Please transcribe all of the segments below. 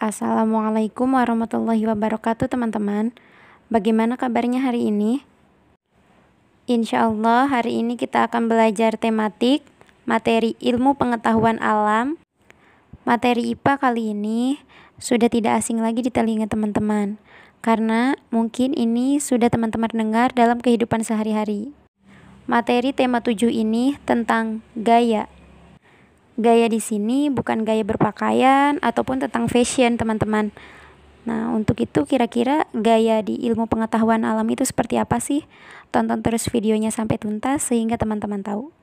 Assalamualaikum warahmatullahi wabarakatuh teman-teman. Bagaimana kabarnya hari ini? Insya Allah hari ini kita akan belajar tematik materi ilmu pengetahuan alam. Materi IPA kali ini sudah tidak asing lagi di telinga teman-teman, karena mungkin ini sudah teman-teman dengar dalam kehidupan sehari-hari. Materi tema 7 ini tentang gaya. Gaya di sini bukan gaya berpakaian ataupun tentang fashion, teman-teman. Nah, untuk itu kira-kira gaya di ilmu pengetahuan alam itu seperti apa sih? Tonton terus videonya sampai tuntas sehingga teman-teman tahu.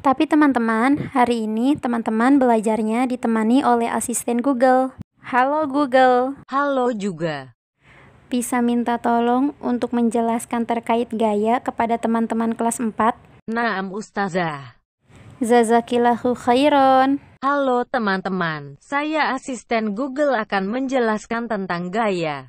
Tapi teman-teman, hari ini teman-teman belajarnya ditemani oleh asisten Google. Halo Google. Halo juga. Bisa minta tolong untuk menjelaskan terkait gaya kepada teman-teman kelas 4? Naam Ustazah. Jazakillahu khairon. Halo teman-teman, saya asisten Google akan menjelaskan tentang gaya.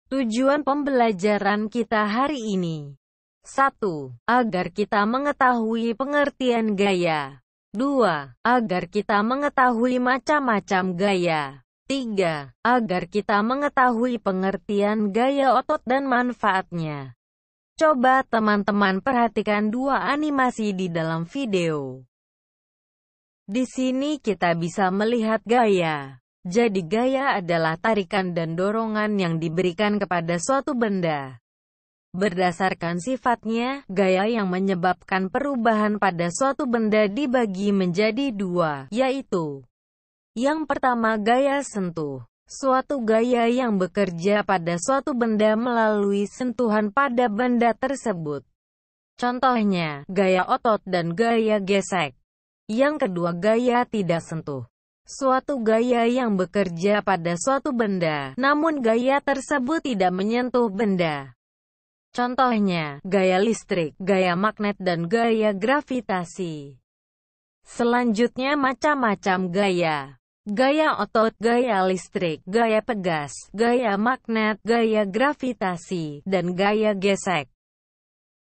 Tujuan pembelajaran kita hari ini. 1. Agar kita mengetahui pengertian gaya. 2. Agar kita mengetahui macam-macam gaya. 3. Agar kita mengetahui pengertian gaya otot dan manfaatnya. Coba teman-teman perhatikan dua animasi di dalam video. Di sini kita bisa melihat gaya. Jadi gaya adalah tarikan dan dorongan yang diberikan kepada suatu benda. Berdasarkan sifatnya, gaya yang menyebabkan perubahan pada suatu benda dibagi menjadi dua, yaitu yang pertama gaya sentuh. Suatu gaya yang bekerja pada suatu benda melalui sentuhan pada benda tersebut. Contohnya, gaya otot dan gaya gesek. Yang kedua gaya tidak sentuh. Suatu gaya yang bekerja pada suatu benda, namun gaya tersebut tidak menyentuh benda. Contohnya, gaya listrik, gaya magnet dan gaya gravitasi. Selanjutnya macam-macam gaya. Gaya otot, gaya listrik, gaya pegas, gaya magnet, gaya gravitasi, dan gaya gesek.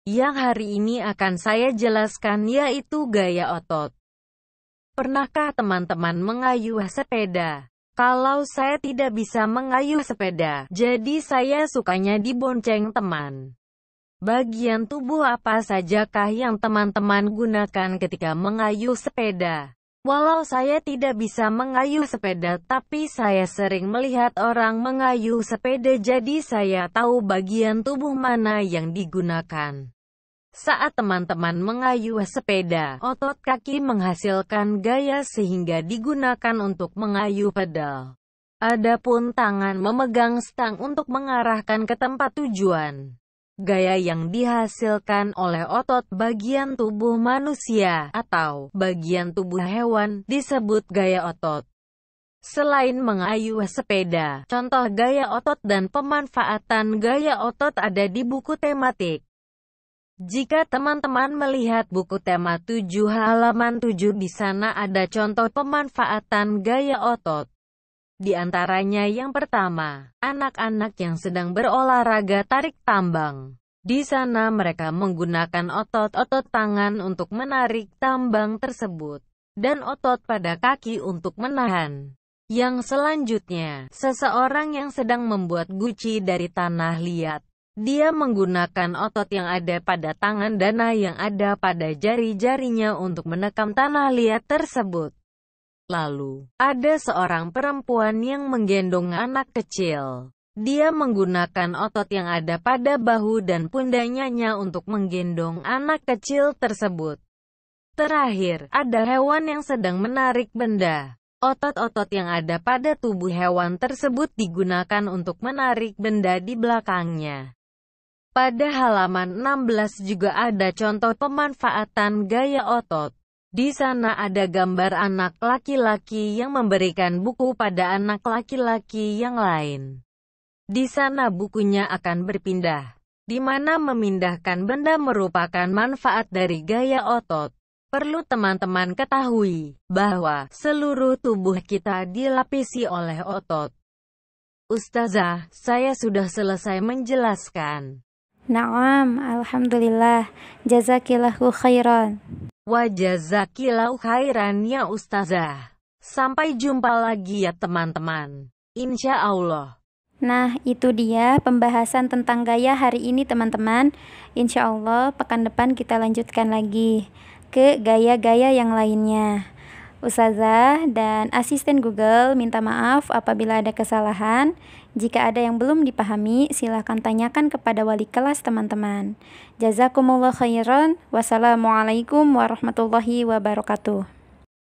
Yang hari ini akan saya jelaskan yaitu gaya otot. Pernahkah teman-teman mengayuh sepeda? Kalau saya tidak bisa mengayuh sepeda, jadi saya sukanya dibonceng teman. Bagian tubuh apa sajakah yang teman-teman gunakan ketika mengayuh sepeda? Walau saya tidak bisa mengayuh sepeda, tapi saya sering melihat orang mengayuh sepeda, jadi saya tahu bagian tubuh mana yang digunakan. Saat teman-teman mengayuh sepeda, otot kaki menghasilkan gaya sehingga digunakan untuk mengayuh pedal. Adapun tangan memegang stang untuk mengarahkan ke tempat tujuan. Gaya yang dihasilkan oleh otot bagian tubuh manusia atau bagian tubuh hewan disebut gaya otot. Selain mengayuh sepeda, contoh gaya otot dan pemanfaatan gaya otot ada di buku tematik. Jika teman-teman melihat buku tema 7 halaman 7, di sana ada contoh pemanfaatan gaya otot. Di antaranya yang pertama, anak-anak yang sedang berolahraga tarik tambang. Di sana mereka menggunakan otot-otot tangan untuk menarik tambang tersebut, dan otot pada kaki untuk menahan. Yang selanjutnya, seseorang yang sedang membuat guci dari tanah liat. Dia menggunakan otot yang ada pada tangan dan yang ada pada jari-jarinya untuk menekan tanah liat tersebut. Lalu, ada seorang perempuan yang menggendong anak kecil. Dia menggunakan otot yang ada pada bahu dan pundaknya untuk menggendong anak kecil tersebut. Terakhir, ada hewan yang sedang menarik benda. Otot-otot yang ada pada tubuh hewan tersebut digunakan untuk menarik benda di belakangnya. Pada halaman 16 juga ada contoh pemanfaatan gaya otot. Di sana ada gambar anak laki-laki yang memberikan buku pada anak laki-laki yang lain. Di sana bukunya akan berpindah, di mana memindahkan benda merupakan manfaat dari gaya otot. Perlu teman-teman ketahui bahwa seluruh tubuh kita dilapisi oleh otot. Ustazah, saya sudah selesai menjelaskan. Naam, alhamdulillah. Jazakillahu khairan. Wa jazakillahu khairan ya Ustazah. Sampai jumpa lagi ya teman-teman. insya Allah. Nah, itu dia pembahasan tentang gaya hari ini teman-teman. Insya Allah pekan depan kita lanjutkan lagi ke gaya-gaya yang lainnya. Ustazah dan asisten Google minta maaf apabila ada kesalahan. Jika ada yang belum dipahami, silakan tanyakan kepada wali kelas teman-teman. Jazakumullah khairan. Wassalamualaikum warahmatullahi wabarakatuh.